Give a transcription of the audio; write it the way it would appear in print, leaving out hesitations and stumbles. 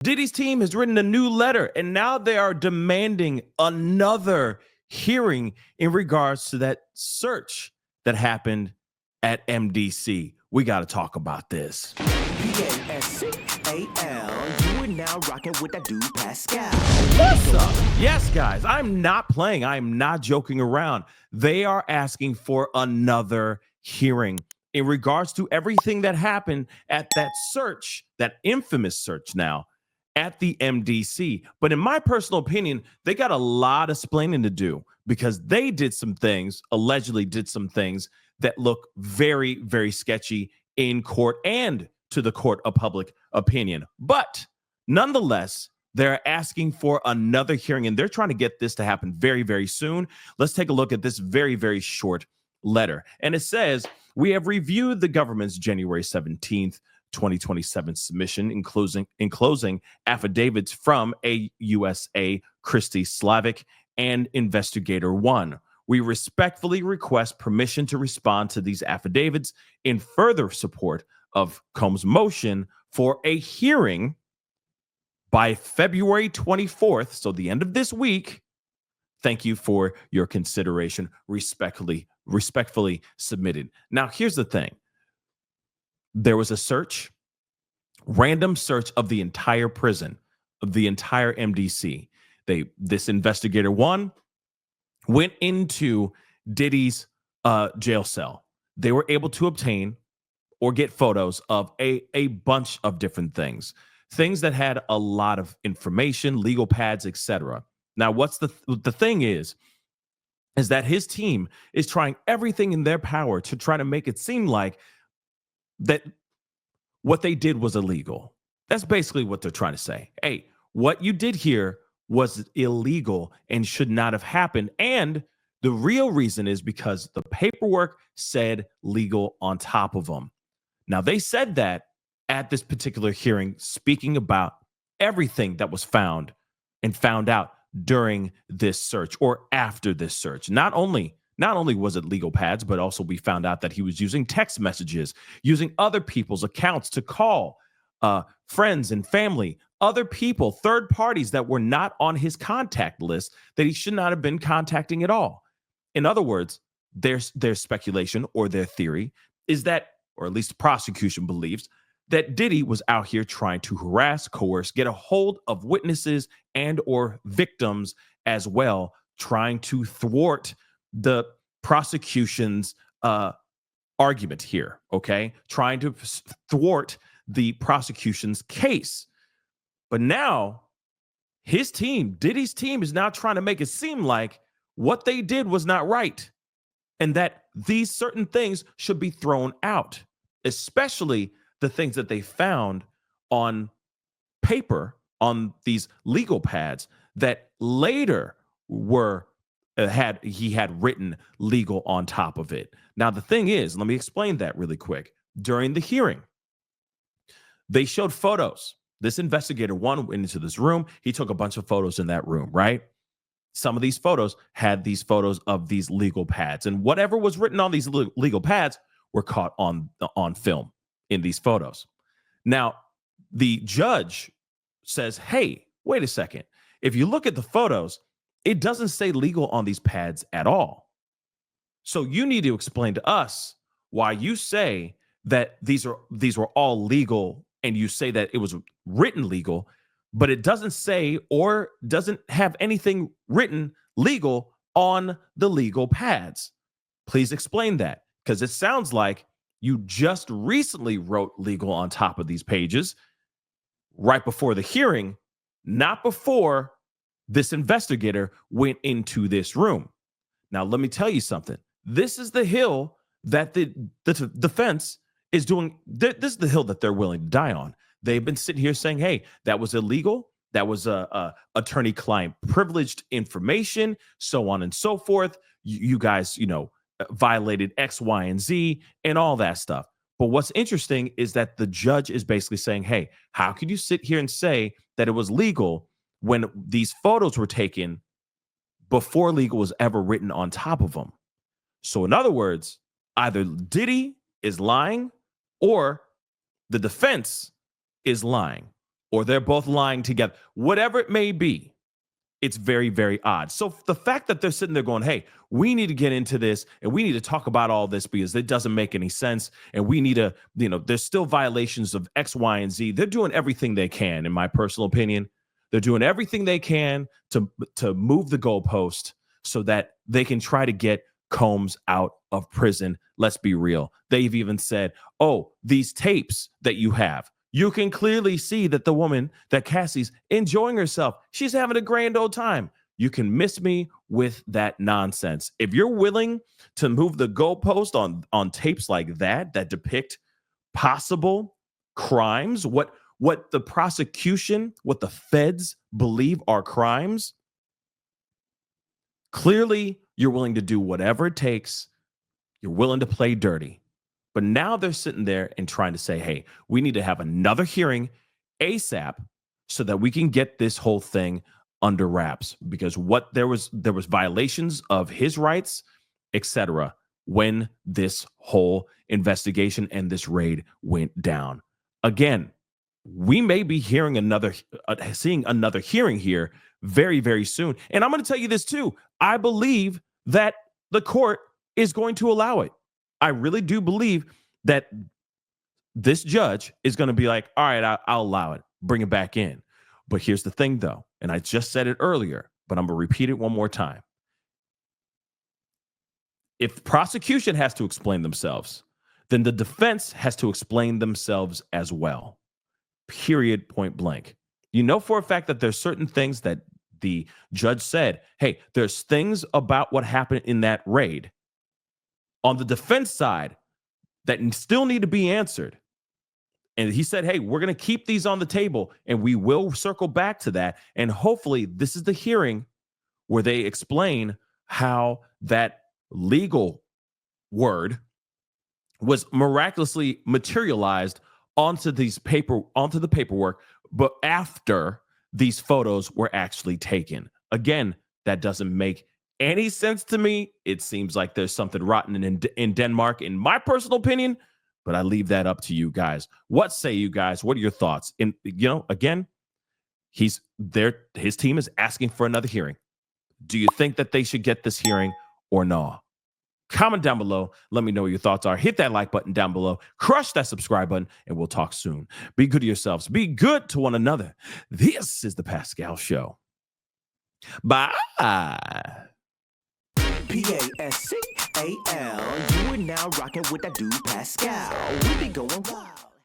Diddy's team has written a new letter, and now they are demanding another hearing in regards to that search that happened at MDC. We got to talk about this. PASCAL, you are now rocking with that dude Pascal. What's up? Yes, guys, I'm not playing. I'm not joking around. They are asking for another hearing in regards to everything that happened at that search, that infamous search now at the MDC. But in my personal opinion, they got a lot of explaining to do because they did some things, allegedly did some things that look very, very sketchy in court and to the court of public opinion. But nonetheless, they're asking for another hearing, and they're trying to get this to happen very, very soon. Let's take a look at this very, very short letter. And it says, we have reviewed the government's January 17th, 2027 submission, enclosing affidavits from AUSA Christy Slavic and Investigator One. We respectfully request permission to respond to these affidavits in further support of Combs' motion for a hearing by February 24th, so the end of this week. Thank you for your consideration. Respectfully submitted. Now, here's the thing. There was a search, random search of the entire prison, of the entire MDC. This Investigator One went into Diddy's jail cell. They were able to obtain or get photos of a bunch of different things that had a lot of information, legal pads, etc. Now, what's the thing is that his team is trying everything in their power to try to make it seem like that what they did was illegal. That's basically what they're trying to say. Hey, what you did here was illegal and should not have happened. And the real reason is because the paperwork said legal on top of them. Now, they said that at this particular hearing, speaking about everything that was found and found out during this search or after this search. Not only was it legal pads, but also we found out that he was using text messages, using other people's accounts to call friends and family, other people, third parties that were not on his contact list that he should not have been contacting at all. In other words, their speculation or their theory is that, or at least the prosecution believes, that Diddy was out here trying to harass, coerce, get a hold of witnesses and or victims as well, trying to thwart the prosecution's argument here, okay? Trying to thwart the prosecution's case. But now his team, Diddy's team, is now trying to make it seem like what they did was not right and that these certain things should be thrown out, especially the things that they found on paper, on these legal pads that later were he had written legal on top of it. Now, the thing is, let me explain that really quick. During the hearing, they showed photos. This Investigator One went into this room. He took a bunch of photos in that room, right? Some of these photos had these photos of these legal pads, and whatever was written on these legal pads were caught on film in these photos. Now, the judge says, hey, wait a second. If you look at the photos, it doesn't say legal on these pads at all. So you need to explain to us why you say that these were all legal, and you say that it was written legal, but it doesn't say or doesn't have anything written legal on the legal pads. Please explain that, because it sounds like you just recently wrote legal on top of these pages right before the hearing, not before this investigator went into this room. Now, let me tell you something. This is the hill that the defense is doing. This is the hill that they're willing to die on. They've been sitting here saying, hey, that was illegal. That was attorney-client privileged information, so on and so forth. You guys, violated X, Y, and Z and all that stuff. But what's interesting is that the judge is basically saying, hey, how could you sit here and say that it was legal when these photos were taken before legal was ever written on top of them? So in other words, either Diddy is lying or the defense is lying. or they're both lying together, whatever it may be. It's very, very odd. So the fact that they're sitting there going, hey, we need to get into this and we need to talk about all this because it doesn't make any sense. And we need to, there's still violations of X, Y, and Z. They're doing everything they can, in my personal opinion. They're doing everything they can to move the goalpost so that they can try to get Combs out of prison. Let's be real. They've even said, oh, these tapes that you have, you can clearly see that the woman, that Cassie's enjoying herself. She's having a grand old time. You can miss me with that nonsense. If you're willing to move the goalpost on tapes like that depict possible crimes, what the prosecution, what the feds believe are crimes, clearly you're willing to do whatever it takes. You're willing to play dirty. But now they're sitting there and trying to say, hey, we need to have another hearing ASAP so that we can get this whole thing under wraps, because there was violations of his rights, etc., when this whole investigation and this raid went down. Again, we may be seeing another hearing here very, very soon. And I'm going to tell you this too. I believe that the court is going to allow it. I really do believe that this judge is going to be like, all right, I'll allow it. Bring it back in. But here's the thing, though, and I just said it earlier, but I'm going to repeat it one more time. If prosecution has to explain themselves, then the defense has to explain themselves as well. Period, point blank. You know for a fact that there's certain things that the judge said, hey, there's things about what happened in that raid on the defense side that still need to be answered. And he said, hey, we're going to keep these on the table and we will circle back to that. And hopefully this is the hearing where they explain how that legal word was miraculously materialized onto the paperwork, but after these photos were actually taken. Again, that doesn't make any sense to me. It seems like there's something rotten in Denmark, in my personal opinion, but I leave that up to you guys. What say you guys? What are your thoughts? And again, his team is asking for another hearing. Do you think that they should get this hearing or no? Comment down below. Let me know what your thoughts are. Hit that like button down below. Crush that subscribe button, and we'll talk soon. Be good to yourselves. Be good to one another. This is the Pascal Show. Bye. Pascal. You are now rocking with that dude Pascal. We be going wild.